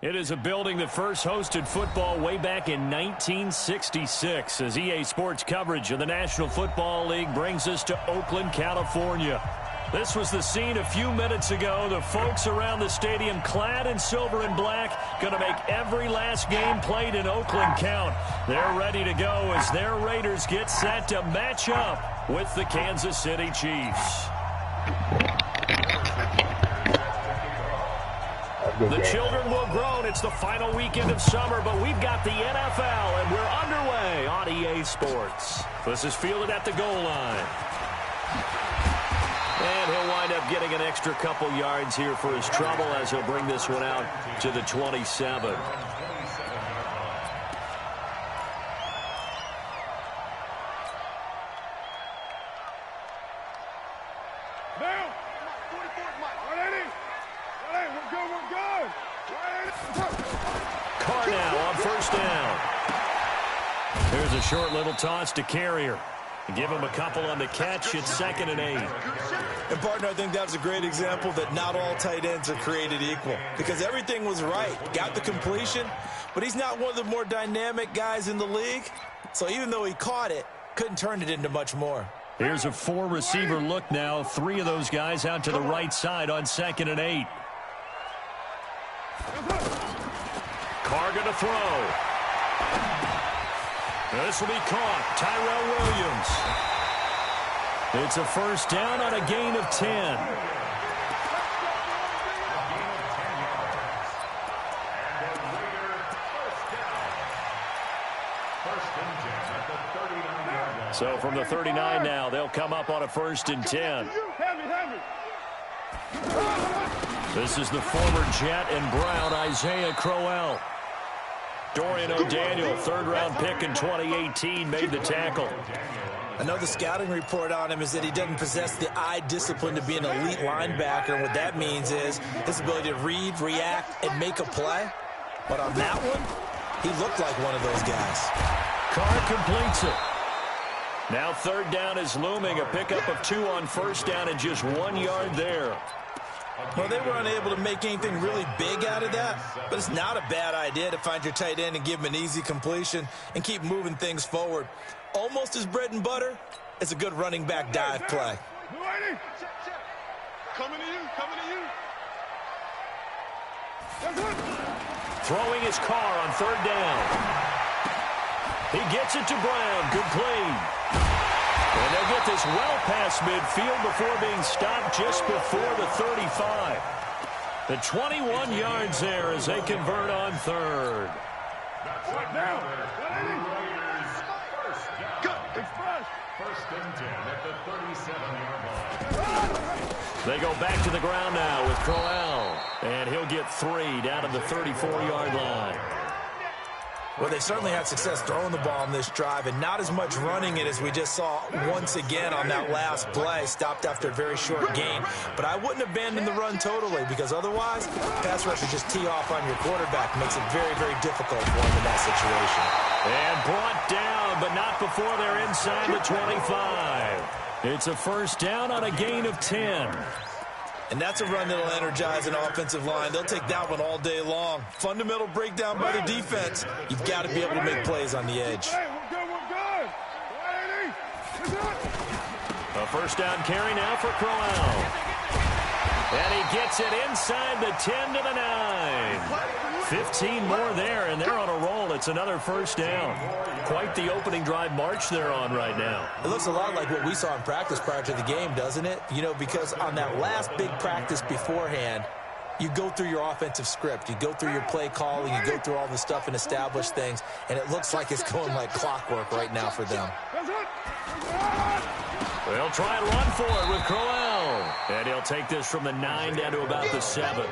It is a building that first hosted football way back in 1966 as EA Sports coverage of the National Football League brings us to Oakland, California. This was the scene a few minutes ago. The folks around the stadium clad in silver and black going to make every last game played in Oakland count. They're ready to go as their Raiders get set to match up with the Kansas City Chiefs. The children will groan. It's the final weekend of summer, but we've got the NFL, and we're underway on EA Sports. This is fielded at the goal line. And he'll wind up getting an extra couple yards here for his trouble as he'll bring this one out to the 27. Now on first down. There's a short little toss to Carrier. Give him a couple on the catch. It's 2nd and 8. And, partner, I think that was a great example that not all tight ends are created equal because everything was right. Got the completion, but he's not one of the more dynamic guys in the league. So even though he caught it, couldn't turn it into much more. Here's a 4-receiver look now. 3 of those guys out to the right side on 2nd and 8. Carr going to throw. This will be caught. Tyrell Williams. It's a first down on a gain of 10. So from the 39 now, they'll come up on a 1st and 10. This is the former Jet and Brown, Isaiah Crowell. Dorian O'Daniel, 3rd-round pick in 2018, made the tackle. I know the scouting report on him is that he doesn't possess the eye discipline to be an elite linebacker. And what that means is his ability to read, react, and make a play. But on that one, he looked like one of those guys. Carr completes it. Now 3rd down is looming. A pickup of 2 on 1st down and just 1 yard there. Well, they were unable to make anything really big out of that, but it's not a bad idea to find your tight end and give him an easy completion and keep moving things forward. Almost as bread and butter as a good running back dive play. Coming to you, coming to you. Throwing his Carr on 3rd down. He gets it to Brown. Good play. And they'll get this well past midfield before being stopped just before the 35. The 21 yards there as they convert on 3rd. First and 10 at the 37-yard line. They go back to the ground now with Crowell. And he'll get 3 down to the 34-yard line. Well, they certainly had success throwing the ball on this drive and not as much running it as we just saw once again on that last play. Stopped after a very short gain. But I wouldn't abandon the run totally because otherwise, pass rushers just tee off on your quarterback. Makes it very, very difficult for him in that situation. And brought down, but not before they're inside the 25. It's a first down on a gain of 10. And that's a run that'll energize an offensive line. They'll take that one all day long. Fundamental breakdown by the defense. You've got to be able to make plays on the edge. A first down carry now for Crowell. And he gets it inside the 10 to the 9. 15 more there, and they're on a roll. It's another first down. Quite the opening drive march they're on right now. It looks a lot like what we saw in practice prior to the game, doesn't it? You know, because on that last big practice beforehand, you go through your offensive script. You go through your play calling. You go through all the stuff and establish things. And it looks like it's going like clockwork right now for them. They'll try and run for it with Crowell. And he'll take this from the 9 down to about the 7.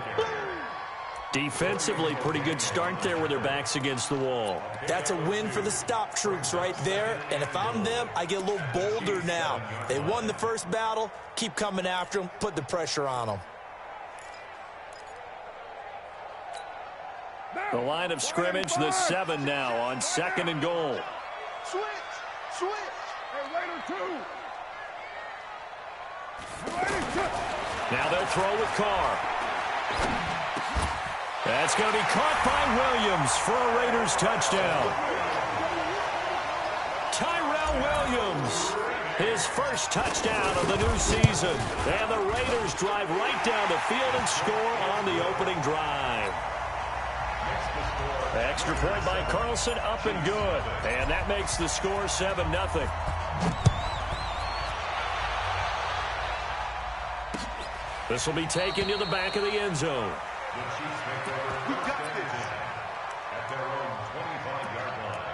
Defensively, pretty good start there with their backs against the wall. That's a win for the stop troops right there. And if I'm them, I get a little bolder now. They won the first battle. Keep coming after them. Put the pressure on them. The line of scrimmage, the 7 now on 2nd and goal. Switch. Hey, Raider 2. Now they'll throw with Carr. That's going to be caught by Williams for a Raiders touchdown. Tyrell Williams, his first touchdown of the new season. And the Raiders drive right down the field and score on the opening drive. Extra point by Carlson, up and good. And that makes the score 7-0. This will be taken to the back of the end zone. The Chiefs take over. We got this. At their own 25-yard line.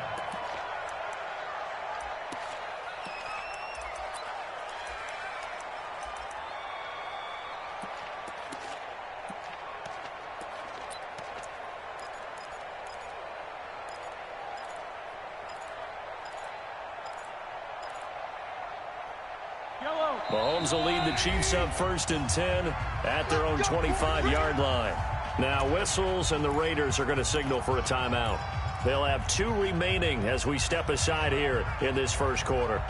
Mahomes will lead the Chiefs up 1st and 10 at their own 25-yard line. Now whistles and the Raiders are going to signal for a timeout. They'll have 2 remaining as we step aside here in this first quarter.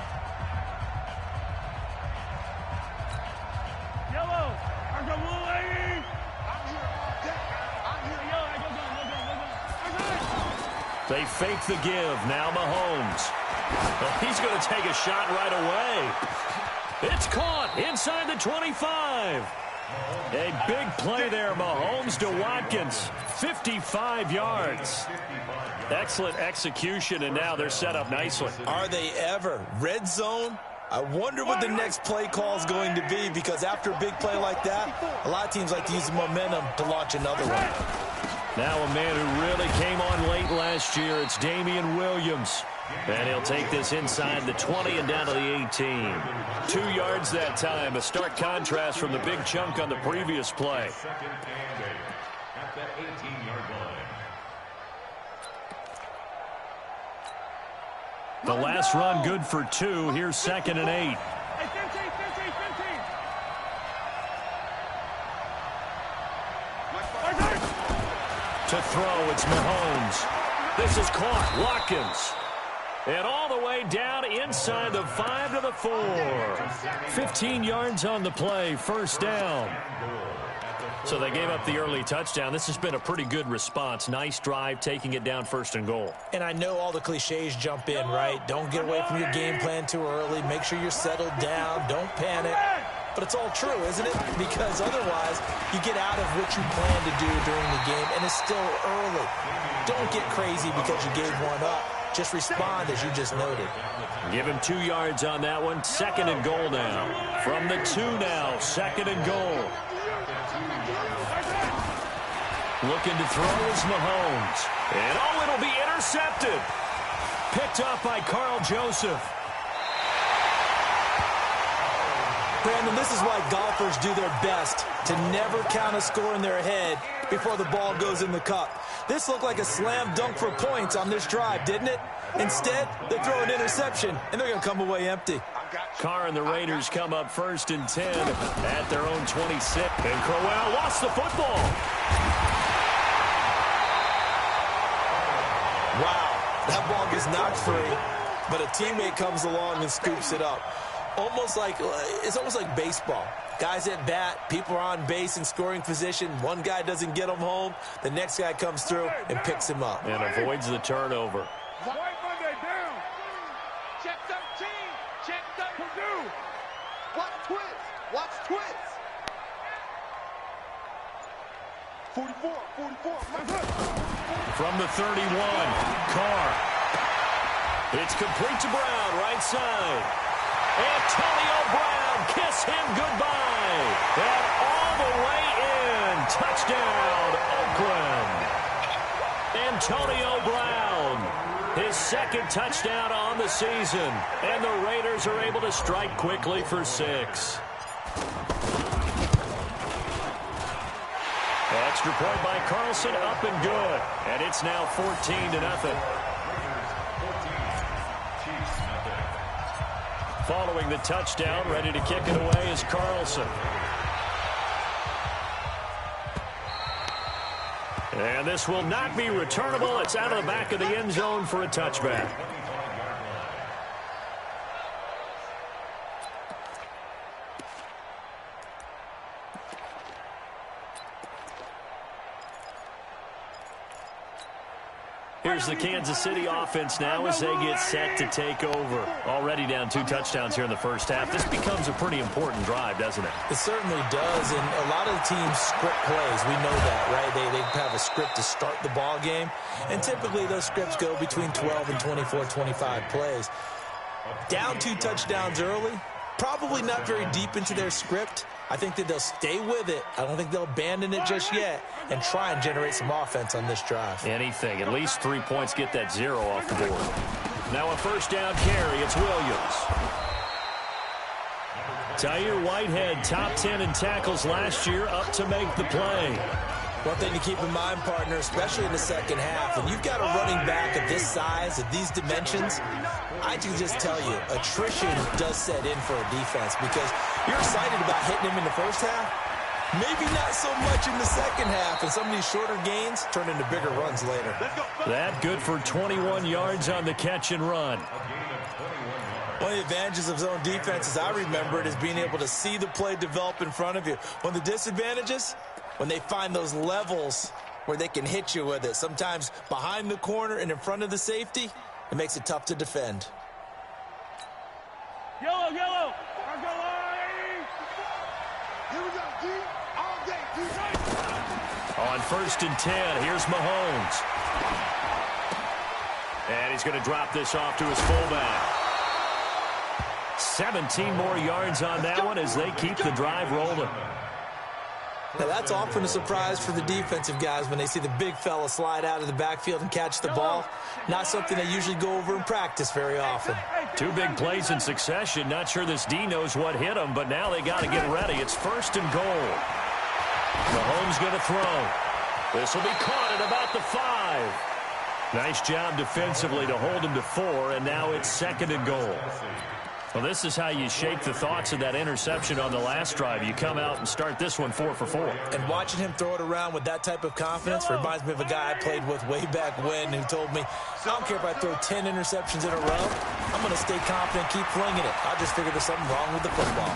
They fake the give. Now Mahomes. Well, he's going to take a shot right away. It's caught inside the 25. A big play there, Mahomes to Watkins. 55 yards. Excellent execution, and now they're set up nicely. Are they ever? Red zone? I wonder what the next play call is going to be, because after a big play like that, a lot of teams like to use the momentum to launch another one. Now a man who really came on late last year, it's Damian Williams. And he'll take this inside the 20 and down to the 18. 2 yards that time. A stark contrast from the big chunk on the previous play. Second and 8 at the 18-yard line. The last run good for 2. Here's 2nd and 8. To throw, it's Mahomes. This is caught. Watkins. And all the way down inside the 5 to the 4. 15 yards on the play. 1st down. So they gave up the early touchdown. This has been a pretty good response. Nice drive, taking it down 1st and goal. And I know all the cliches jump in, right? Don't get away from your game plan too early. Make sure you're settled down. Don't panic. But it's all true, isn't it? Because otherwise, you get out of what you plan to do during the game, and it's still early. Don't get crazy because you gave one up. Just respond, as you just noted. Give him 2 yards on that one. 2nd and goal now. From the 2 now. 2nd and goal. Looking to throw is Mahomes. And oh, it'll be intercepted. Picked up by Carl Joseph. Brandon, this is why golfers do their best to never count a score in their head before the ball goes in the cup. This looked like a slam dunk for points on this drive, didn't it? Instead, they throw an interception, and they're going to come away empty. Carr and the Raiders come up 1st and 10 at their own 26. And Crowell lost the football. Wow, that ball gets knocked free, but a teammate comes along and scoops it up. It's almost like baseball. Guys at bat, people are on base in scoring position. One guy doesn't get him home. The next guy comes through and picks him up. And avoids the turnover. White Monday down. Check 13. Check 13. Watch twist. Watch twist. 44. From the 31, Carr. It's complete to Brown, right side. Antonio Brown, kiss him goodbye. And all the way in. Touchdown, Oakland. Antonio Brown, his 2nd touchdown on the season. And the Raiders are able to strike quickly for 6. Extra point by Carlson, up and good. And it's now 14-0. Following the touchdown, ready to kick it away is Carlson. And this will not be returnable. It's out of the back of the end zone for a touchback. Here's the Kansas City offense now as they get set to take over. Already down 2 touchdowns here in the first half. This becomes a pretty important drive, doesn't it? It certainly does, and a lot of the teams script plays. We know that, right? They have a script to start the ball game, and typically those scripts go between 12 and 24, 25 plays. Down 2 touchdowns early, probably not very deep into their script. I think that they'll stay with it. I don't think they'll abandon it just yet and try and generate some offense on this drive. Anything. At least 3 points, get that 0 off the board. Now a first down carry. It's Williams. Tyre Whitehead, top 10 in tackles last year, up to make the play. One thing to keep in mind, partner, especially in the second half, when you've got a running back of this size, of these dimensions, I can just tell you, attrition does set in for a defense because you're excited about hitting him in the first half. Maybe not so much in the second half, and some of these shorter gains turn into bigger runs later. That good for 21 yards on the catch and run. One of the advantages of zone defense, as I remember it, is being able to see the play develop in front of you. One of the disadvantages, when they find those levels where they can hit you with it, sometimes behind the corner and in front of the safety, it makes it tough to defend. Yellow, yellow. Here we go, D. All day, D. On 1st and 10, here's Mahomes. And he's going to drop this off to his fullback. 17 more yards on that one as they keep the drive rolling. Now, that's often a surprise for the defensive guys when they see the big fella slide out of the backfield and catch the ball. Not something they usually go over in practice very often. 2 big plays in succession. Not sure this D knows what hit him, but now they got to get ready. It's 1st and goal. Mahomes going to throw. This will be caught at about the 5. Nice job defensively to hold him to 4, and now it's 2nd and goal. Well, this is how you shake the thoughts of that interception on the last drive. You come out and start this one 4 for 4. And watching him throw it around with that type of confidence reminds me of a guy I played with way back when who told me, I don't care if I throw 10 interceptions in a row. I'm going to stay confident, keep flinging it. I just figured there's something wrong with the football.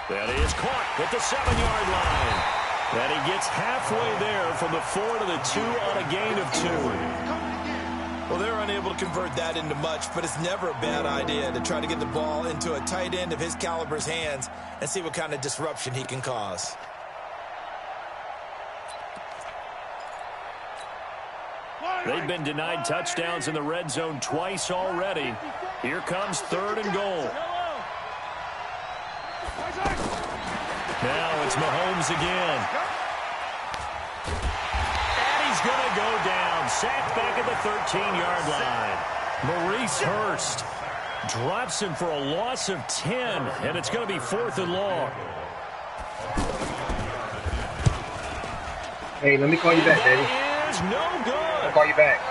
That is caught at the 7-yard line. And he gets halfway there from the 4 to the 2 on a gain of 2. Well, they're unable to convert that into much, but it's never a bad idea to try to get the ball into a tight end of his caliber's hands and see what kind of disruption he can cause. They've been denied touchdowns in the red zone twice already. Here comes 3rd and goal. Now it's Mahomes again. Going to go down. Sacked back at the 13-yard line. Maurice Hurst drops him for a loss of 10, and it's going to be 4th and long. Hey, let me call you back, Daddy. It is no good. I'll call you back.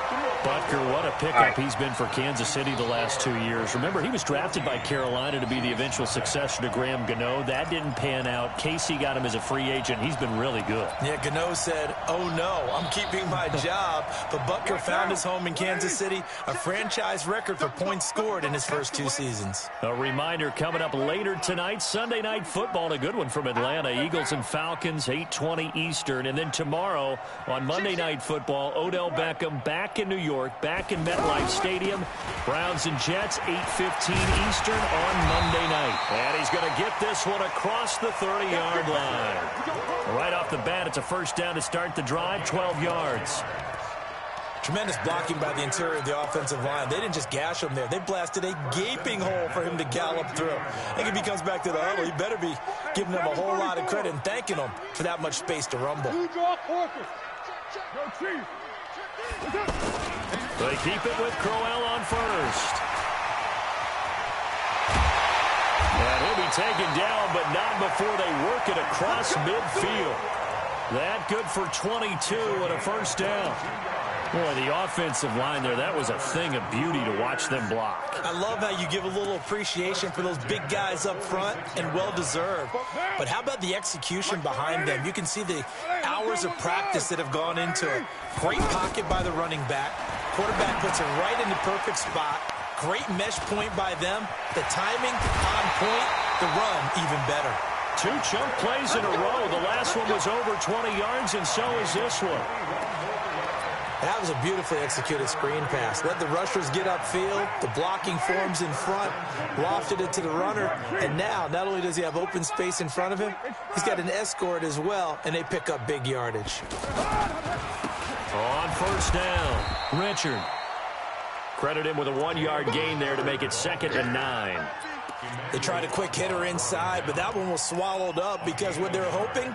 Butker, what a pickup he's been for Kansas City the last 2 years. Remember, he was drafted by Carolina to be the eventual successor to Graham Gano. That didn't pan out. Casey got him as a free agent. He's been really good. Yeah, Gano said, oh no, I'm keeping my job. But Butker found his home in Kansas City, a franchise record for points scored in his first 2 seasons. A reminder coming up later tonight, Sunday Night Football, a good one from Atlanta. Eagles and Falcons, 8:20 Eastern. And then tomorrow on Monday Night Football, Odell Beckham back in New York, back in MetLife Stadium. Browns and Jets, 8:15 Eastern on Monday night. And he's going to get this one across the 30-yard line. Right off the bat, it's a first down to start the drive, 12 yards. Tremendous blocking by the interior of the offensive line. They didn't just gash him there. They blasted a gaping hole for him to gallop through. I think if he comes back to the huddle, he better be giving them a whole lot of credit and thanking them for that much space to rumble. They keep it with Crowell on first. And he'll be taken down, but not before they work it across midfield. That good for 22 and a first down. Boy, the offensive line there, that was a thing of beauty to watch them block. I love how you give a little appreciation for those big guys up front, and well-deserved. But how about the execution behind them? You can see the hours of practice that have gone into it. Great pocket by the running back. Quarterback puts it right in the perfect spot. Great mesh point by them. The timing on point. The run even better. 2 chunk plays in a row. The last one was over 20 yards, and so is this one. That was a beautifully executed screen pass. Let the rushers get upfield. The blocking forms in front. Lofted it to the runner. And now, not only does he have open space in front of him, he's got an escort as well, and they pick up big yardage. On first down, Richard. Credit him with a 1-yard gain there to make it 2nd and 9. They tried a quick hitter inside, but that one was swallowed up because what they're hoping,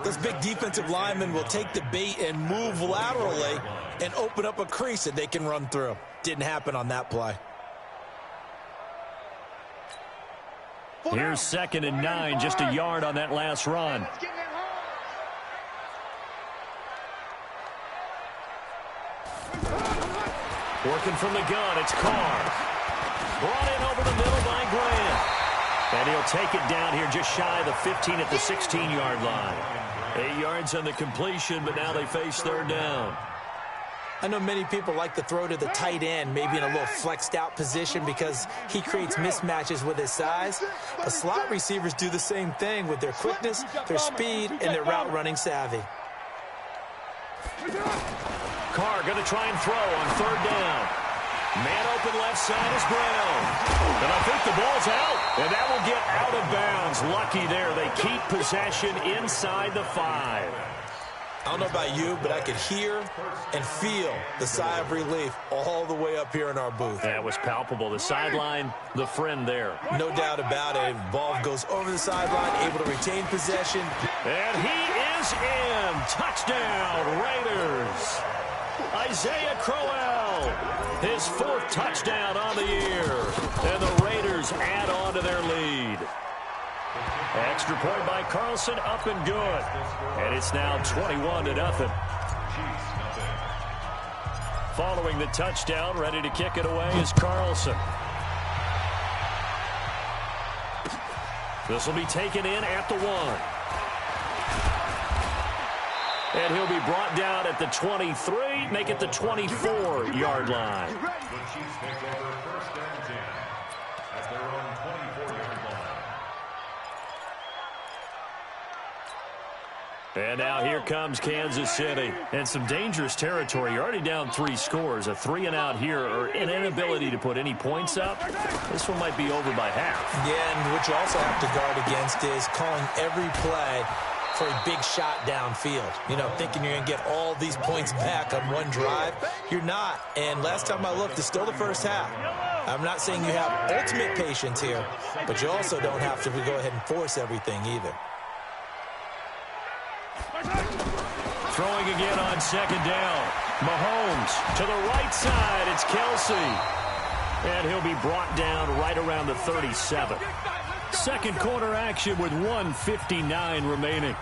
those big defensive linemen will take the bait and move laterally and open up a crease that they can run through. Didn't happen on that play. Here's 2nd and 9, just a yard on that last run. Working from the gun, it's Carr. Brought in over the middle by Grant. And he'll take it down here just shy of the 15 at the 16-yard line. 8 yards on the completion, but now they face 3rd down. I know many people like to throw to the tight end, maybe in a little flexed out position because he creates mismatches with his size. But slot receivers do the same thing with their quickness, their speed, and their route running savvy. Carr going to try and throw on 3rd down. Man open left side is Brown. And I think the ball's out. And that will get out of bounds. Lucky there. They keep possession inside the 5. I don't know about you, but I could hear and feel the sigh of relief all the way up here in our booth. That was palpable. The sideline, the friend there. No doubt about it. Ball goes over the sideline, able to retain possession. And he is in. Touchdown, Raiders. Isaiah Crowell, his 4th touchdown on the year. And the Raiders add on to their lead. Extra point by Carlson, up and good. And it's now 21-0. Following the touchdown, ready to kick it away is Carlson. This will be taken in at the 1. And he'll be brought down at the 23, make it the 24-yard line. The Chiefs take over 1st and 10 at their own 24-yard line. And now here comes Kansas City. And some dangerous territory. You're already down 3 scores. A 3-and-out here, or an inability to put any points up. This one might be over by half. Yeah, and what you also have to guard against is calling every play for a big shot downfield. You know, thinking you're going to get all these points back on one drive. You're not. And last time I looked, it's still the first half. I'm not saying you have ultimate patience here, but you also don't have to go ahead and force everything either. Throwing again on 2nd down. Mahomes to the right side. It's Kelsey. And he'll be brought down right around the 37. Second quarter action with 1:59 remaining.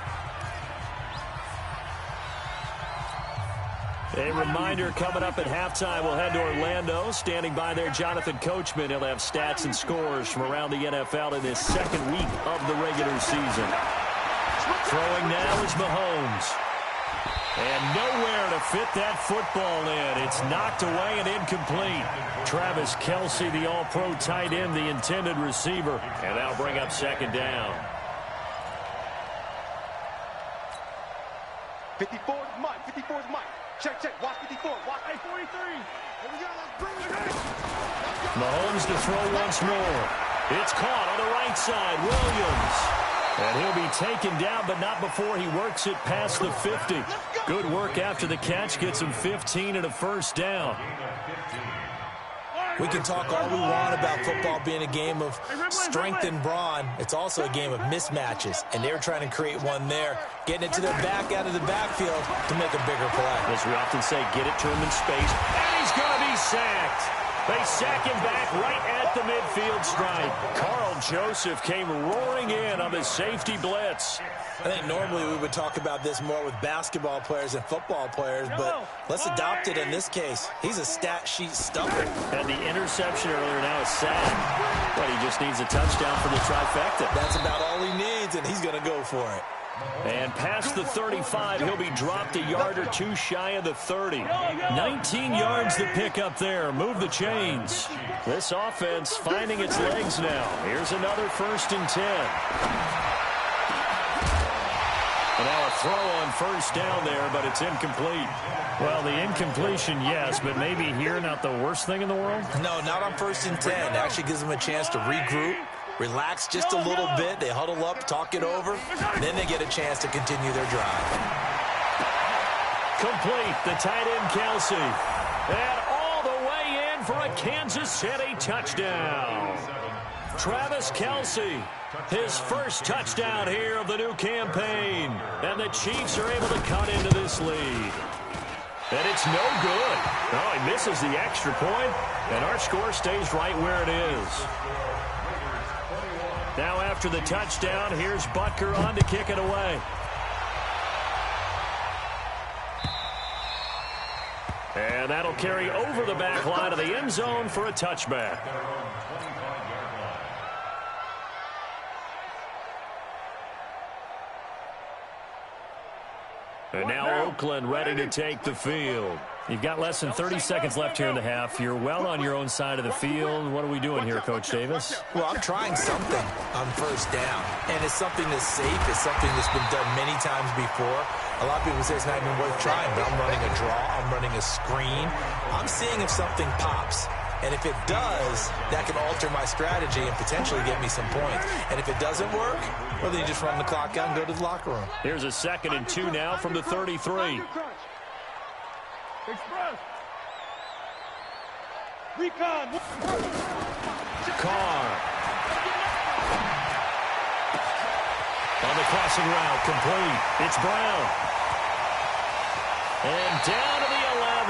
A reminder coming up at halftime, we'll head to Orlando. Standing by there, Jonathan Coachman. He'll have stats and scores from around the NFL in this 2nd week of the regular season. Throwing now is Mahomes. And nowhere to fit that football in. It's knocked away and incomplete. Travis Kelsey, the all-pro tight end, the intended receiver. And that'll bring up 2nd down. 54 is Mike. 54 is Mike. Check. Watch 54. Watch 43. Here we go. Let's bring it in. Mahomes to throw once more. It's caught on the right side. Williams. And he'll be taken down, but not before he works it past the 50. Good work after the catch. Gets him 15 and a 1st down. We can talk all we want about football being a game of strength and brawn. It's also a game of mismatches, and they're trying to create one there, getting it to their back out of the backfield to make a bigger play. As we often say, get it to him in space, and he's going to be sacked. They sack him back right at the midfield stripe. Carl Joseph came roaring in on the safety blitz. I think normally we would talk about this more with basketball players and football players, but let's adopt it in this case. He's a stat sheet stuffer. And the interception earlier now is sad, but he just needs a touchdown for the trifecta. That's about all he needs, and he's going to go for it. And past the 35, he'll be dropped a yard or 2 shy of the 30. 19 yards to pick up there. Move the chains. This offense finding its legs now. Here's another 1st and 10. And now a throw on first down there, but it's incomplete. Well, the incompletion, yes, but maybe here not the worst thing in the world? No, not on 1st and 10. It actually gives them a chance to regroup, relax just a little bit. They huddle up, talk it over, then they get a chance to continue their drive. Complete, the tight end, Kelsey. And all the way in for a Kansas City touchdown. Travis Kelsey, his first touchdown here of the new campaign. And the Chiefs are able to cut into this lead. And it's no good. Oh, he misses the extra point, and our score stays right where it is. Now after the touchdown, here's Butker on to kick it away. And that'll carry over the back line of the end zone for a touchback. And now Oakland ready to take the field. You've got less than 30 seconds left here in the half. You're well on your own side of the field. What are we doing here, Coach Davis? Well, I'm trying something on first down, and it's something that's safe. It's something that's been done many times before. A lot of people say it's not even worth trying, but I'm running a draw. I'm running a screen. I'm seeing if something pops. And if it does, that can alter my strategy and potentially get me some points. And if it doesn't work, well, then you just run the clock out and go to the locker room. Here's a 2nd and 2 now from the 33. Express. Recon. Carr. On the crossing route, complete. It's Brown. And down to the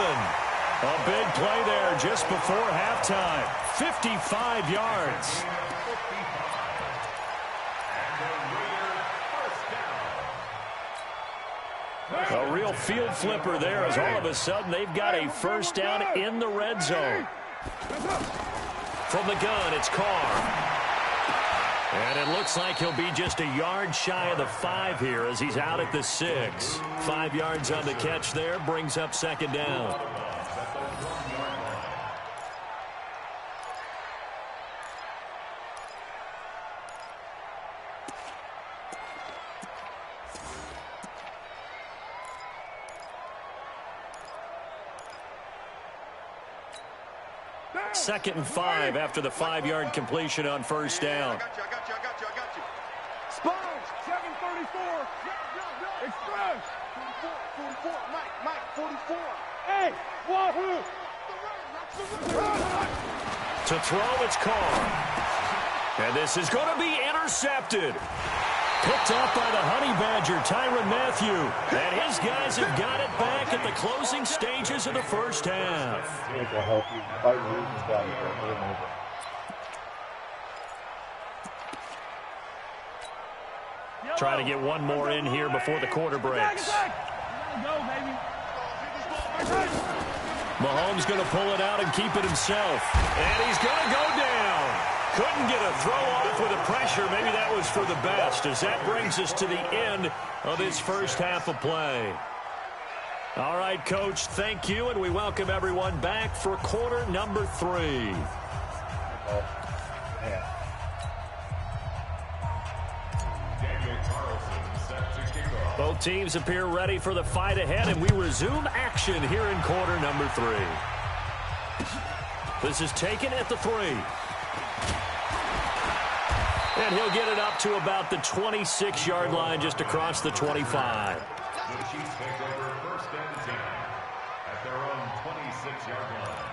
11. A big play there just before halftime. 55 yards. A real field flipper there as all of a sudden they've got a first down in the red zone. From the gun, it's Carr. And it looks like he'll be just a yard shy of the 5 here as he's out at the 6. 5 yards on the catch there, brings up 2nd down. Second and 5 after the 5-yard completion on first down. I got you. Sponge, 734. Express. 44. Mike, 44. Hey, Wahoo. To throw, it's Carr. And this is going to be intercepted. Picked up by the Honey Badger, Tyrann Mathieu. And his guys have got it back at the closing stages of the first half. Try to get one more in here before the quarter breaks. Mahomes going to pull it out and keep it himself. And he's going to go down. Couldn't get a throw off with the pressure. Maybe that was for the best, as that brings us to the end of this first half of play. All right, Coach, thank you, and we welcome everyone back for quarter number 3. Both teams appear ready for the fight ahead, and we resume action here in quarter number 3. This is taken at the 3. And he'll get it up to about the 26-yard line, just across the 25. The Chiefs take over 1st and 10 at their own 26-yard line.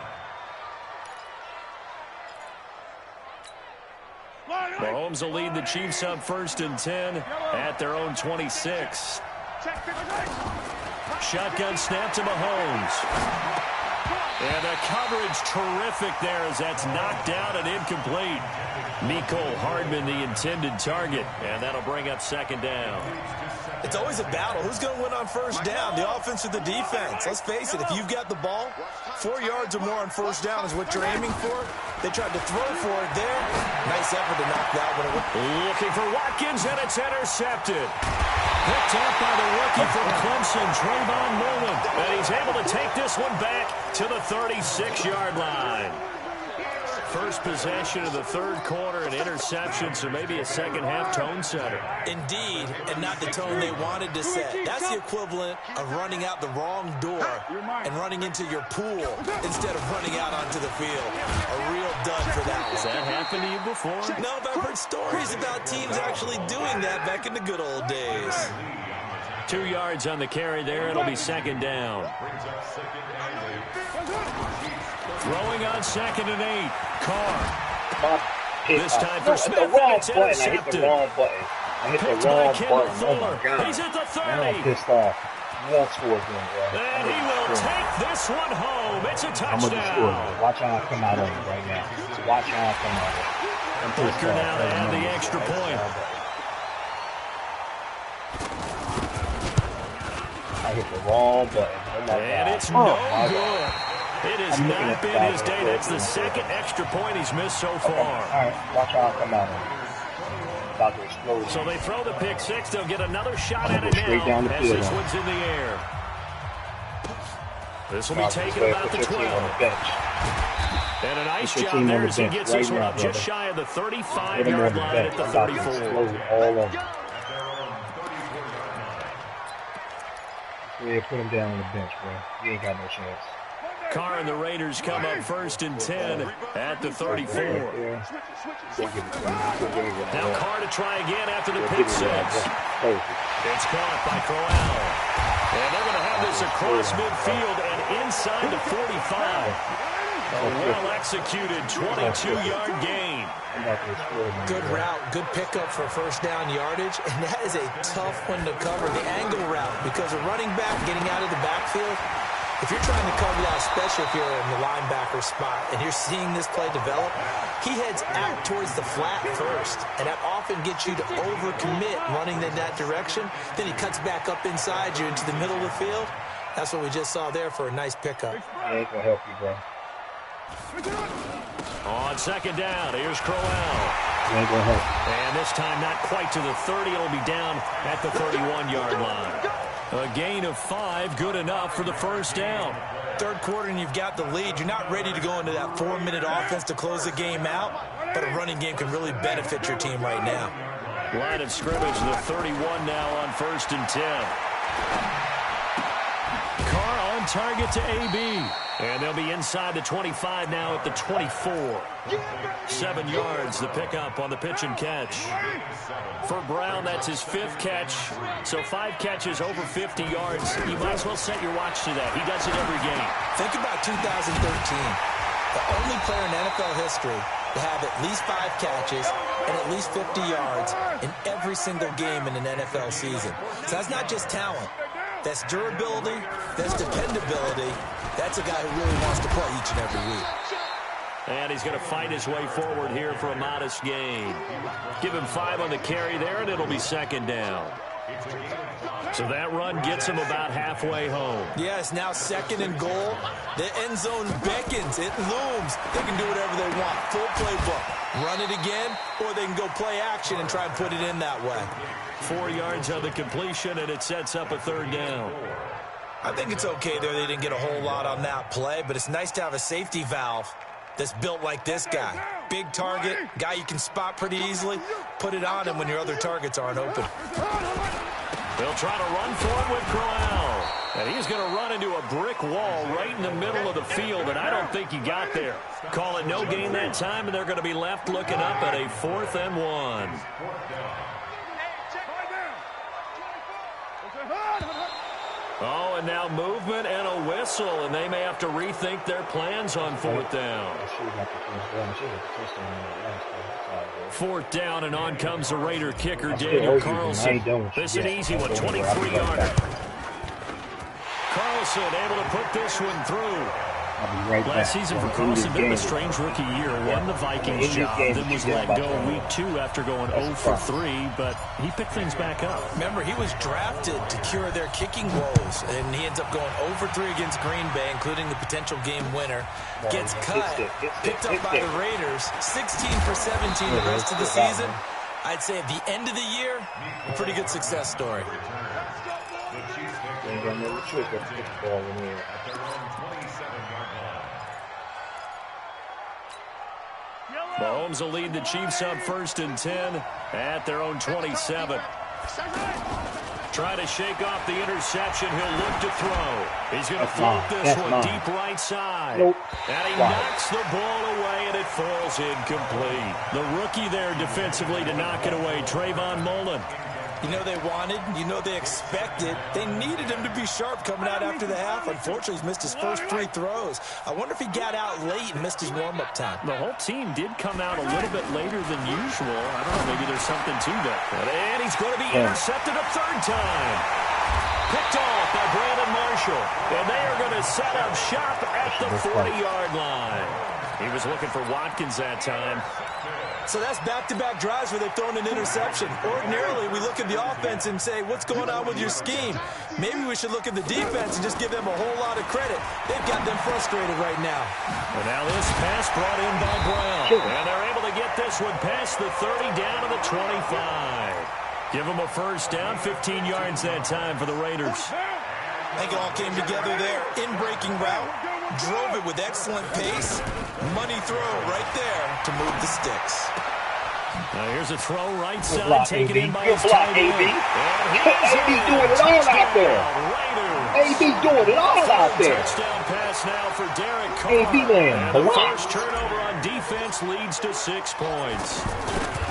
Mahomes will lead the Chiefs up 1st and 10 at their own 26. Shotgun snap to Mahomes. And the coverage terrific there as that's knocked down and incomplete. Mecole Hardman, the intended target, and that'll bring up 2nd down. It's always a battle. Who's going to win on first down, the offense or the defense? Let's face it, if you've got the ball, 4 yards or more on first down is what you're aiming for. They tried to throw for it there. Nice effort to knock that one away. Looking for Watkins, and it's intercepted. Picked up by the rookie from Clemson, Trayvon Mullen. And he's able to take this one back to the 36-yard line. First possession of the third quarter, an interception, so maybe a second-half tone setter. Indeed, and not the tone they wanted to set. That's the equivalent of running out the wrong door and running into your pool instead of running out onto the field. A real dud for that one. Has that happened to you before? No, but I've heard stories about teams actually doing that back in the good old days. 2 yards on the carry there. It'll be second down. Throwing on 2nd and 8. Carr. This time for Smith, and it's intercepted. I hit the wrong button. Oh, my God. He's at the 30. I'm pissed off. You won't score again, bro. And he will take this one home. It's a I'm going to score. touchdown. Watch how I come out on it right now. Watch how I come out on it. I'm pissed Booker off. now to add the extra point. I hit the wrong button. Oh, my And God. it's Oh, no my good. God. It has not been his day. That's the second extra point he's missed so far. All right, watch how I come out on it. About to explode. So they throw the pick six. They'll get another shot at it down now the as field. this one's in the air. This will be taken about the 12. And a nice job there as he gets this one up just shy of the 35-yard line at the 34. Yeah, put him down on the bench, bro. You ain't got no chance. Carr and the Raiders come up 1st and 10 at the 34. Now Carr to try again after the pick six. It's caught by Crowell. And they're going to have this across midfield and inside the 45. A well-executed 22-yard gain. Good route, good pickup for first down yardage, and that is a tough one to cover, the angle route, because a running back getting out of the backfield, if you're trying to cover that, especially if you're in the linebacker spot, and you're seeing this play develop, he heads out towards the flat first, and that often gets you to overcommit running in that direction. Then he cuts back up inside you into the middle of the field. That's what we just saw there for a nice pickup. Yeah, ain't gonna help you, bro. On 2nd down, here's Crowell. Ain't gonna help. And this time not quite to the 30. It'll be down at the 31-yard line. A gain of 5, good enough for the first down. Third quarter and you've got the lead. You're not ready to go into that 4-minute offense to close the game out, but a running game can really benefit your team right now. Line of scrimmage, the 31 now on 1st and 10. Carr on target to AB. And they'll be inside the 25 now at the 24. 7 yards, the pickup on the pitch and catch. For Brown, that's his 5th catch. So 5 catches over 50 yards. You might as well set your watch to that. He does it every game. Think about 2013. The only player in NFL history to have at least 5 catches and at least 50 yards in every single game in an NFL season. So that's not just talent. That's durability. That's dependability. That's a guy who really wants to play each and every week. And he's going to fight his way forward here for a modest gain. Give him 5 on the carry there, and it'll be 2nd down. So that run gets him about halfway home. Yes, now 2nd and goal. The end zone beckons. It looms. They can do whatever they want. Full playbook. Run it again, or they can go play action and try and put it in that way. 4 yards on the completion, and it sets up a 3rd down. I think it's okay there. They didn't get a whole lot on that play, but it's nice to have a safety valve that's built like this guy. Big target, guy you can spot pretty easily. Put it on him when your other targets aren't open. They'll try to run for it with Crowell. And he's going to run into a brick wall right in the middle of the field, and I don't think he got there. Call it no gain that time, and they're going to be left looking up at a 4th and 1. Oh, and now movement and a whistle, and they may have to rethink their plans on 4th down. 4th down, and on comes the Raider kicker, Daniel Carlson. This is an easy one, 23-yarder. Carlson able to put this one through. Last season for Carlson, been a strange rookie year. Won the Vikings job, then was let go week 2 after going 0 for 3, but he picked things back up. Remember, he was drafted to cure their kicking woes, and he ends up going 0 for 3 against Green Bay, including the potential game winner. Gets cut, picked up by the Raiders, 16 for 17 the rest of the season. I'd say at the end of the year, a pretty good success story. Mahomes will lead the Chiefs up 1st and 10 at their own 27. Try to shake off the interception. He'll look to throw. He's going to float this one deep right side. Nope. And he knocks the ball away, and it falls incomplete. The rookie there defensively to knock it away, Trayvon Mullen. You know they wanted, you know they expected. They needed him to be sharp coming out after the half. Unfortunately, he's missed his first 3 throws. I wonder if he got out late and missed his warm-up time. The whole team did come out a little bit later than usual. I don't know, maybe there's something to that. And he's going to be intercepted a 3rd time. Picked off by Brandon Marshall. And they are going to set up shop at the 40-yard line. He was looking for Watkins that time. So that's back-to-back drives where they've thrown an interception. Ordinarily, we look at the offense and say, what's going on with your scheme? Maybe we should look at the defense and just give them a whole lot of credit. They've got them frustrated right now. And now this pass brought in by Brown. And they're able to get this one past the 30 down to the 25. Give them a 1st down, 15 yards that time for the Raiders. I think it all came together there. In-breaking route. Drove it with excellent pace. Money throw right there to move the sticks. Now here's a throw right side, taken in by his tight end. AB doing it all out there. AB doing it all out there. Touchdown pass now for Derek Carr. AB man, and the first turnover on defense leads to 6 points.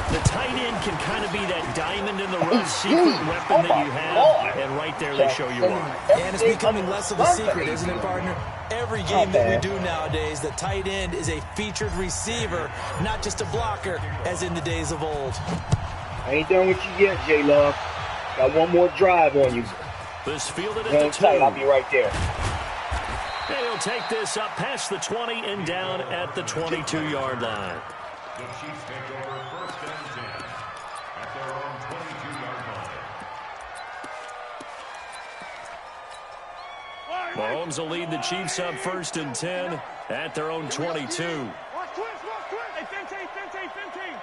The tight end can kind of be that diamond in the rough secret weapon that you have, and right there they show you why. And it's becoming less of a secret, isn't it, partner? Every game that we do nowadays, the tight end is a featured receiver, not just a blocker, as in the days of old. I ain't done with you yet, J-Love. Got one more drive on you. This fielded at the 2. I'll be right there. And he'll take this up past the 20 and down at the 22-yard line. The Chiefs take over 1st and 10 at their own 22-yard line. Mahomes will lead the Chiefs up 1st and 10 at their own 22. Watch twist. Hey, 15.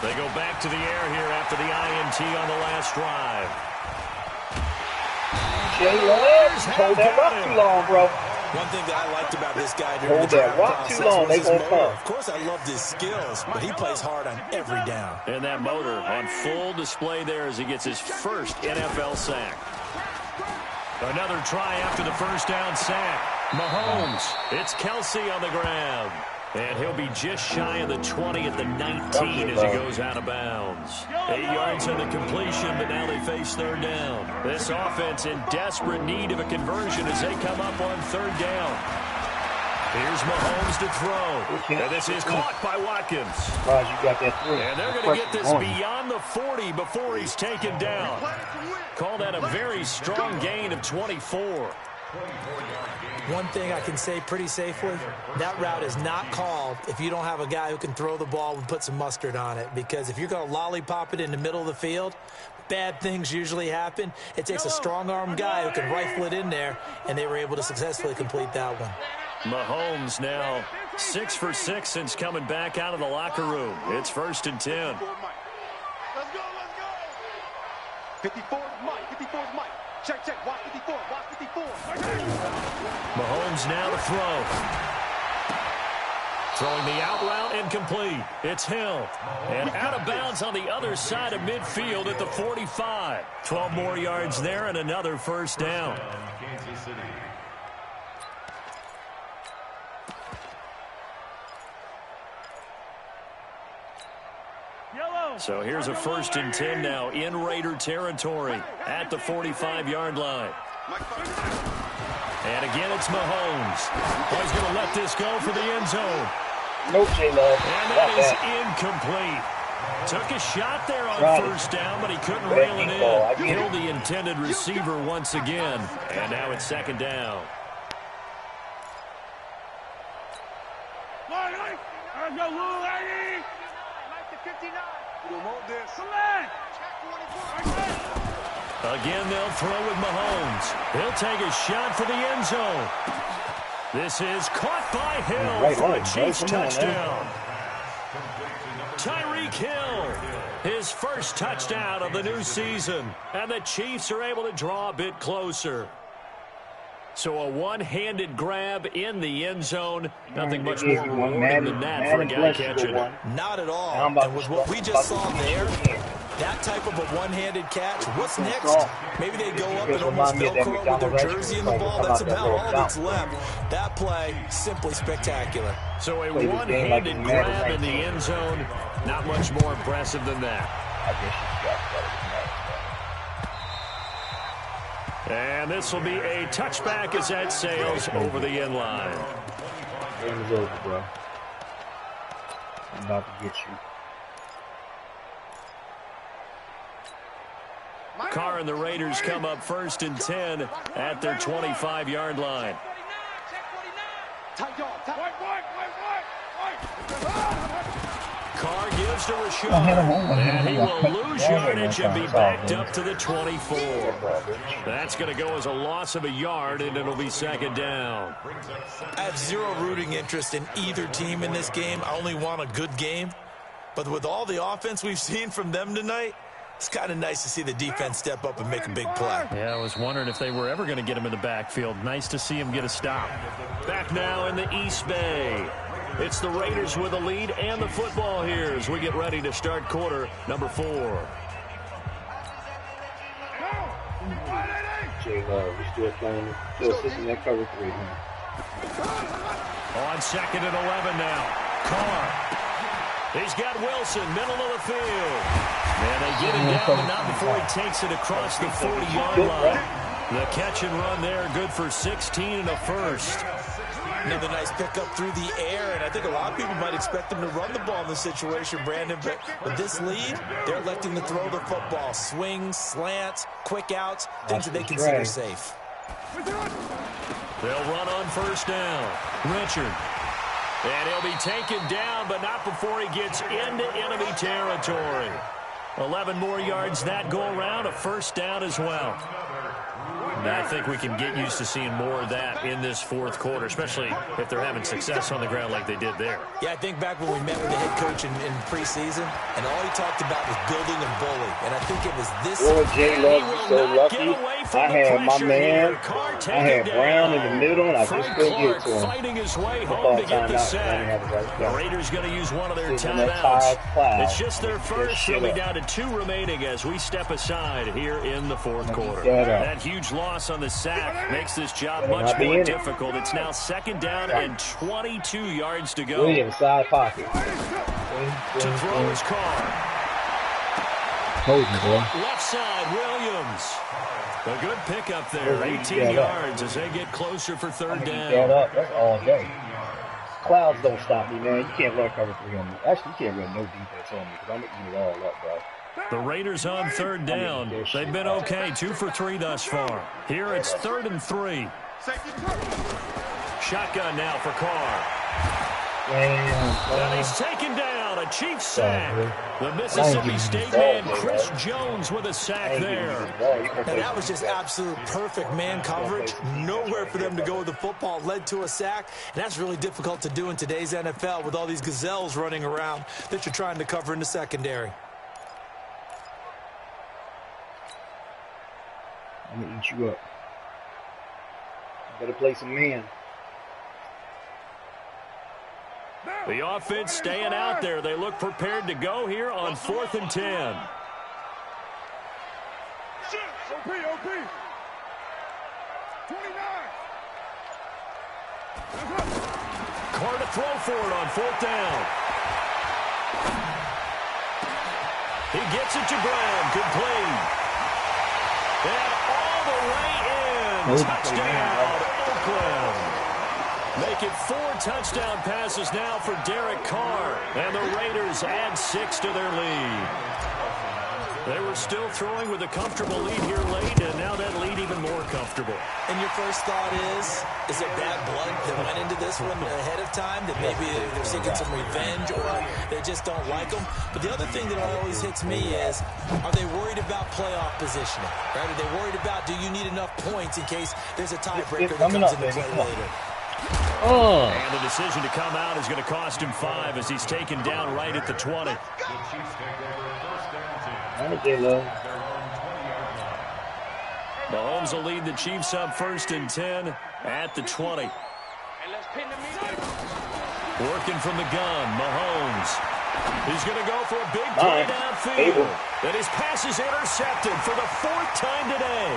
They go back to the air here after the INT on the last drive. J-Love, hold that rock too long, bro. One thing that I liked about this guy during the draft process was his motor. Of course, I loved his skills, but he plays hard on every down. And that motor on full display there as he gets his first NFL sack. Another try after the 1st down sack. Mahomes, it's Kelsey on the ground. And he'll be just shy of the 20 at the 19 as he goes out of bounds. 8 yards on the completion, but now they face 3rd down. This offense in desperate need of a conversion as they come up on 3rd down. Here's Mahomes to throw. And this is caught by Watkins. Surprised you got that through. And they're going to get this beyond the 40 before he's taken down. Call that a very strong gain of 24. One thing I can say pretty safely, that route is not called if you don't have a guy who can throw the ball and put some mustard on it. Because if you're going to lollipop it in the middle of the field, bad things usually happen. It takes a strong-arm guy who can rifle it in there, and they were able to successfully complete that one. Mahomes now 6 for 6 since coming back out of the locker room. It's 1st and 10. Let's go. 54 is Mike. Check. Watch 54. Mahomes now to throw. Throwing the out route incomplete. It's Hill. And out of bounds on the other side of midfield at the 45. 12 more yards there and another 1st down. Kansas City. So here's a 1st and 10 now in Raider territory at the 45-yard line. And again, it's Mahomes. Oh, he's going to let this go for the end zone. No, J-Love. And that is incomplete. Took a shot there on 1st down, but he couldn't reel it in. Killed the intended receiver once again. And now it's 2nd down. Let's go, little lady. Mike to 59. We'll hold this. Come on. Again, they'll throw with Mahomes. He'll take a shot for the end zone. This is caught by Hill for a Chiefs touchdown. Tyreek Hill, his first touchdown of the new season. And the Chiefs are able to draw a bit closer. So a one-handed grab in the end zone. Nothing much more rewarding than that for a guy catching it. Not at all. And with what we just saw there, that type of a one-handed catch, what's next? Maybe they go up and almost Velcro with their jersey in the ball. That's about all that's left. That play, simply spectacular. So a one-handed grab in the end zone. Not much more impressive than that. And this will be a touchback as that sails over the end line. Game is over, bro. I'm about to get you. Carr and the Raiders come up 1st and 10 at their 25-yard line. Carr gives to Rashad, and he will lose yardage and be backed up to the 24. That's going to go as a loss of a yard, and it'll be 2nd down. I have zero rooting interest in either team in this game. I only want a good game. But with all the offense we've seen from them tonight, it's kind of nice to see the defense step up and make a big play. Yeah, I was wondering if they were ever going to get him in the backfield. Nice to see him get a stop. Back now in the East Bay. It's the Raiders with the lead and the football here as we get ready to start quarter number 4. J-Love, we're still playing, still assisting that cover 3. On 2nd and 11 now. Carr. He's got Wilson, middle of the field. And they get him down, but not before he takes it across the 40-yard line. The catch and run there, good for 16 and a first. Another nice pickup through the air, and I think a lot of people might expect them to run the ball in this situation, Brandon, but with this lead, they're electing to throw the football. Swings, slants, quick outs, things that they consider safe. They'll run on 1st down. Richard. And he'll be taken down, but not before he gets into enemy territory. 11 more yards that go around, a 1st down as well. And I think we can get used to seeing more of that in this 4th quarter, especially if they're having success on the ground like they did there. Yeah, I think back when we met with the head coach in preseason, and all he talked about was building and bully. And I think it was this. Boy, J-Love was so lucky. I had my man, I had Brown in the middle, and I just couldn't get to him. Fighting his way home to get the sack. The Raiders going to use one of their timeouts. It's just their first. They'll be down to 2 remaining as we step aside here in the 4th quarter. That huge loss on the sack makes this job much more difficult. It's now 2nd down and 22 yards to go. Williams, side pocket. To throw his Carr. Left side, Williams. A good pickup there, 18 yards as they get closer for 3rd down. That's all day. Clouds don't stop me, man. You can't run cover 3 on me. Actually, you can't run no defense on me because I'm going to eat it all up, bro. The Raiders on 3rd down. They've been okay, 2 for 3 thus far. Here it's 3rd and 3. Shotgun now for Carr. And he's taken down, a Chiefs sack. The Mississippi State man, Chris Jones, with a sack there. And that was just absolute perfect man coverage. Nowhere for them to go with the football. Led to a sack. And that's really difficult to do in today's NFL with all these gazelles running around that you're trying to cover in the secondary. I'm going to eat you up. You better play some man. The offense staying out there. They look prepared to go here on 4th and 10. OP. 29. Carr to throw for it on 4th down. He gets it to Brown. Complete. And all the way in. Touchdown, Oakland. Make it 4 touchdown passes now for Derek Carr. And the Raiders add 6 to their lead. They were still throwing with a comfortable lead here late, and now that lead even more comfortable. And your first thought is there bad blood that went into this one ahead of time, that maybe they're seeking some revenge or they just don't like them? But the other thing that always hits me is, are they worried about playoff positioning? Right? Are they worried about, do you need enough points in case there's a tiebreaker that comes into play later? Oh. And the decision to come out is going to cost him 5 as he's taken down right at the 20. Mahomes will lead the Chiefs up 1st and 10 at the 20. Working from the gun, Mahomes. He's going to go for a big play downfield. And his pass is intercepted for the 4th time today.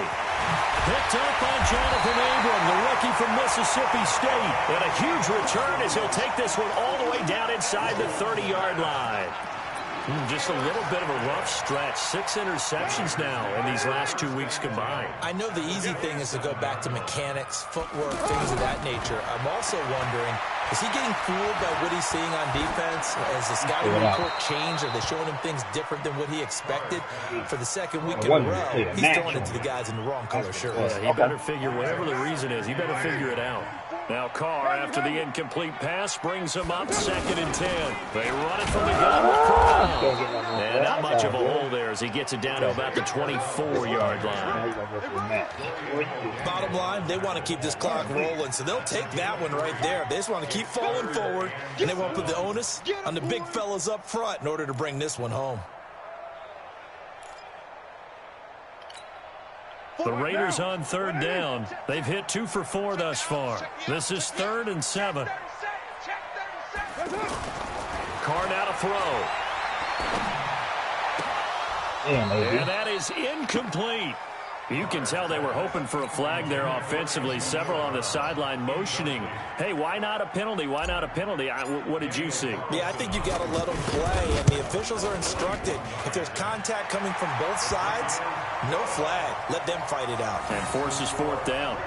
Picked up by Jonathan Abram, the rookie from Mississippi State. And a huge return as he'll take this one all the way down inside the 30-yard line. Just a little bit of a rough stretch. 6 interceptions now in these last 2 weeks combined. I know the easy thing is to go back to mechanics, footwork, things of that nature. I'm also wondering, is he getting fooled by what he's seeing on defense? Has the scouting report changed? Are they showing him things different than what he expected? For the 2nd week in a row, he's throwing it to the guys in the wrong color shirts. Yeah, he better figure, whatever the reason is, he better figure it out. Now Carr, after the incomplete pass, brings him up 2nd and 10. They run it from the gun with Corral. And not much of a hole there as he gets it down to about the 24-yard line. Bottom line, they want to keep this clock rolling, so they'll take that one right there. They just want to keep falling forward, and they want to put the onus on the big fellas up front in order to bring this one home. The Raiders on 3rd down. They've hit 2 for 4 thus far. This is 3rd and 7. Carr now to throw. And that is incomplete. You can tell they were hoping for a flag there offensively. Several on the sideline motioning. Hey, why not a penalty? Why not a penalty? What did you see? Yeah, I think you got to let them play, and the officials are instructed. If there's contact coming from both sides, no flag. Let them fight it out. And forces 4th down.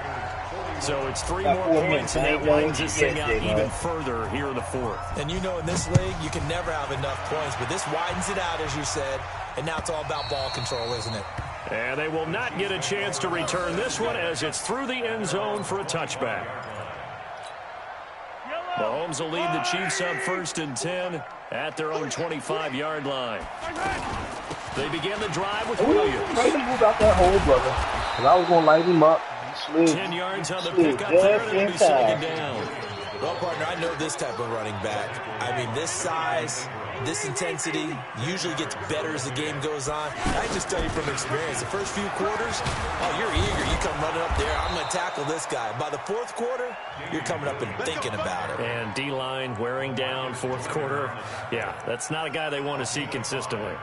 So it's 3 more points, and that widens this thing out even further here in the 4th. And you know, in this league, you can never have enough points, but this widens it out, as you said, and now it's all about ball control, isn't it? And they will not get a chance to return this one as it's through the end zone for a touchback. Mahomes will lead the Chiefs up 1st and 10 at their own 25-yard line. They begin the drive with Williams. Try to move out that hole, brother. Because I was going to light him up. 10 yards on the pickup there, and it'll be 2nd down. Well, partner, I know this type of running back. I mean, this size, this intensity usually gets better as the game goes on. I just tell you from experience, the first few quarters, oh, you're eager. You come running up there. I'm going to tackle this guy. By the 4th quarter, you're coming up and thinking about it. And D-line wearing down 4th quarter. Yeah, that's not a guy they want to see consistently.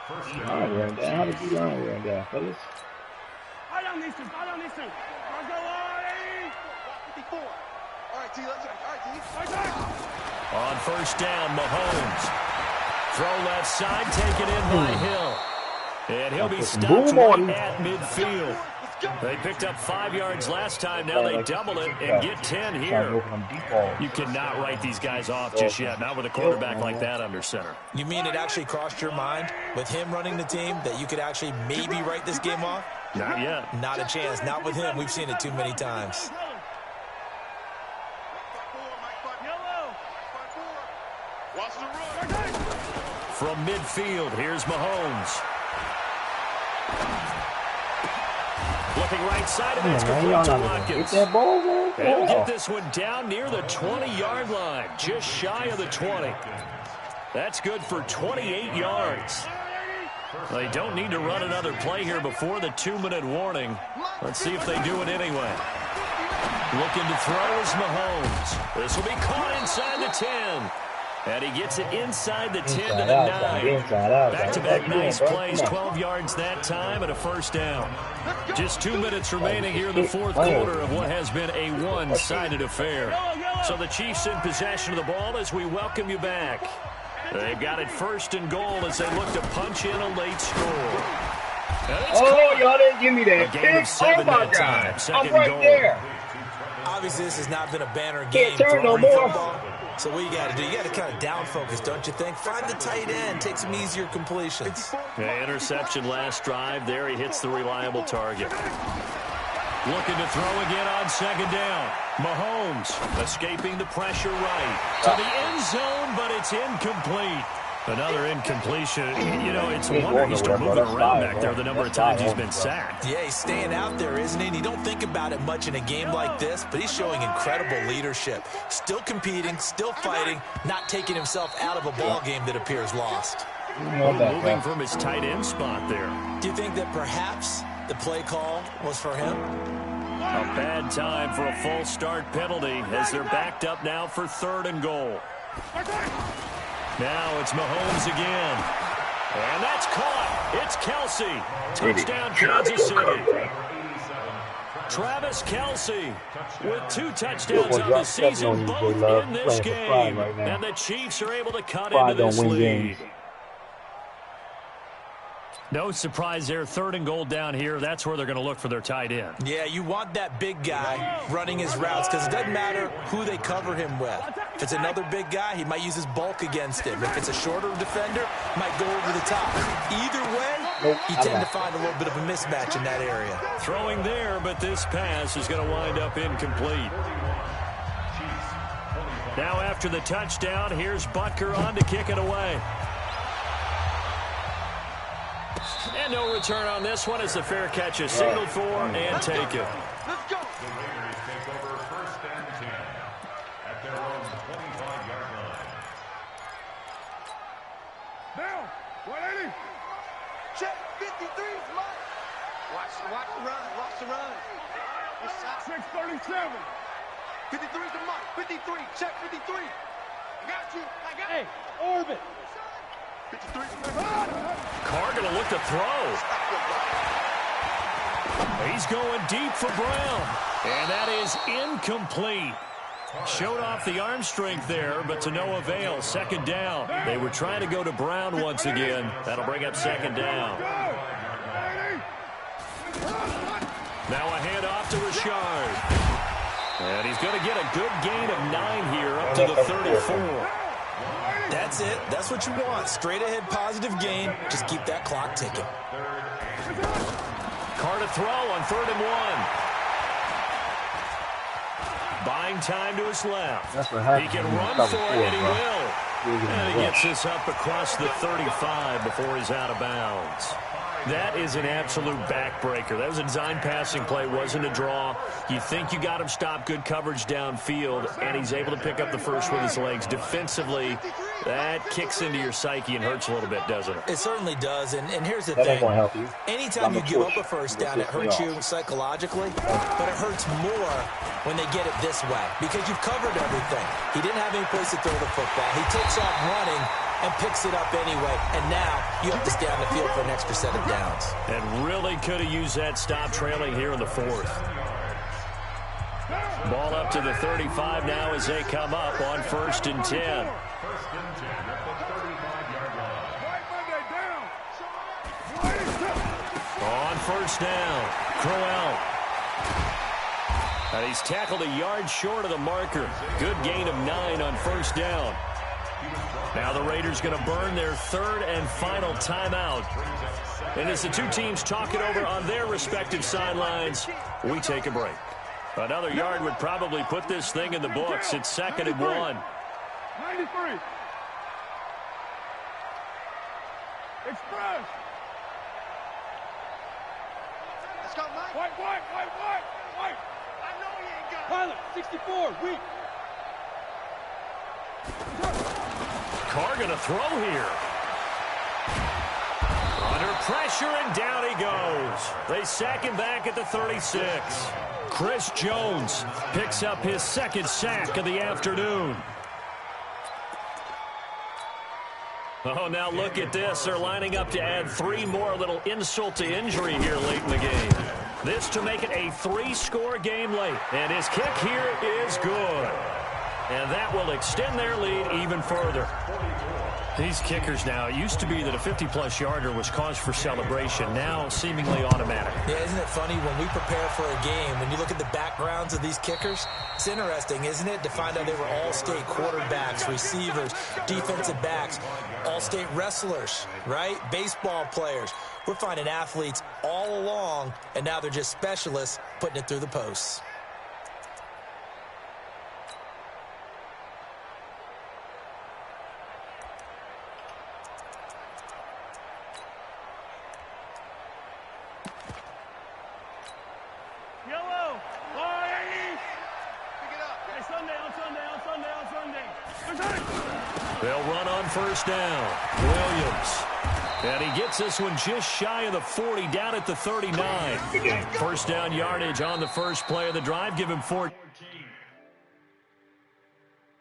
How did D-line wear down, fellas? I don't need to. I'll go on. 54. All right, T, let's go. All right, T. On 1st down, Mahomes. Throw left side, taken in by Hill. And he'll be stopped right at midfield. They picked up 5 yards last time. Now they double it and get 10 here. You cannot write these guys off just yet, not with a quarterback like that under center. You mean it actually crossed your mind with him running the team that you could actually maybe write this game off? Not yet. Not a chance. Not with him. We've seen it too many times. From midfield, here's Mahomes. Looking right side of it's complete to Watkins. They'll get this one down near the 20-yard line, just shy of the 20. That's good for 28 yards. They don't need to run another play here before the 2-minute warning. Let's see if they do it anyway. Looking to throw is Mahomes. This will be caught inside the 10. And he gets it inside the 10 to the 9. Back-to-back nice plays, 12 yards that time and a 1st down. Just 2 minutes remaining here in the 4th quarter of what has been a one-sided affair. So the Chiefs in possession of the ball as we welcome you back. They've got it 1st and goal as they look to punch in a late score. Oh, y'all didn't give me that. A gain of 7 that time. 2nd and goal. There. Obviously, this has not been a banner game. Can't turn no more. Football. So what you got to do, you got to kind of down focus, don't you think? Find the tight end, take some easier completions. Yeah, interception last drive. There he hits the reliable target. Looking to throw again on 2nd down. Mahomes escaping the pressure right to the end zone, but it's incomplete. Another incompletion. You know, it's a wonder he's still moving around back there the number of times he's been sacked. Yeah, he's staying out there, isn't he? And you don't think about it much in a game like this, but he's showing incredible leadership. Still competing, still fighting, not taking himself out of a ball game that appears lost. Moving from his tight end spot there. Do you think that perhaps the play call was for him. A bad time for a false start penalty as they're backed up now for 3rd and goal. Now it's Mahomes again. And that's caught. It's Kelsey. Touchdown, Kansas City. Travis Kelsey with 2 touchdowns on the season, both in this game. And the Chiefs are able to cut into this lead. No surprise there. 3rd and goal down here. That's where they're going to look for their tight end. Yeah, you want that big guy running his routes because it doesn't matter who they cover him with. If it's another big guy, he might use his bulk against him. If it's a shorter defender, might go over the top. Either way, you tend to find a little bit of a mismatch in that area. Throwing there, but this pass is going to wind up incomplete. Now after the touchdown, here's Butker on to kick it away. And no return on this one as the fair catch is signaled for and taken. Let's go. The Raiders take over 1st and 10 at their own 25-yard line. Down. 180. Check 53's mine. Watch the run. Watch the run. 637. 53's the mark. 53. Check 53. I got you. Hey, orbit. 53. Carr going to look to throw. He's going deep for Brown. And that is incomplete. Showed off the arm strength there, but to no avail. 2nd down. They were trying to go to Brown once again. That'll bring up 2nd down. Now a handoff to Richard. And he's going to get a good gain of 9 here up to the 34. That's it. That's what you want. Straight ahead positive gain. Just keep that clock ticking. Carr to throw on 3rd and 1. Buying time to his left. He can run for it, and he will. And he gets this up across the 35 before he's out of bounds. That is an absolute backbreaker. That was a design passing play, wasn't a draw. You think you got him stopped, good coverage downfield, and he's able to pick up the first with his legs. Defensively, that kicks into your psyche and hurts a little bit, doesn't it? It certainly does, and here's the thing. Anytime you give up a first down, it hurts you psychologically, but it hurts more when they get it this way because you've covered everything. He didn't have any place to throw the football. He takes off running and picks it up anyway, and now you have to stay on the field for an extra set of downs. And really could have used that stop trailing here in the 4th. Ball up to the 35 now as they come up on 1st and 10. 1st and 10 at the 35-yard line. On 1st down, Crowell. And he's tackled a yard short of the marker. Good gain of 9 on 1st down. Now the Raiders going to burn their 3rd and final timeout. And as the two teams talk it over on their respective sidelines, we take a break. Another yard would probably put this thing in the books. It's 2nd and 1. 93. Express. Let's go, Mike. White. I know he ain't got it. Pilot, 64, weak. Carr going to throw here. Under pressure, and down he goes. They sack him back at the 36. Chris Jones picks up his 2nd sack of the afternoon. Oh, now look at this. They're lining up to add 3 more, little insult to injury here late in the game. This to make it a 3-score game late. And his kick here is good. And that will extend their lead even further. These kickers now, it used to be that a 50-plus yarder was cause for celebration. Now seemingly automatic. Yeah, isn't it funny when we prepare for a game, when you look at the backgrounds of these kickers, it's interesting, isn't it, to find out they were all-state quarterbacks, receivers, defensive backs, all-state wrestlers, right? Baseball players. We're finding athletes all along, and now they're just specialists putting it through the posts. They'll run on 1st down. Williams And he gets this one just shy of the 40, down at the 39. First down yardage on the first play of the drive. Give him 4.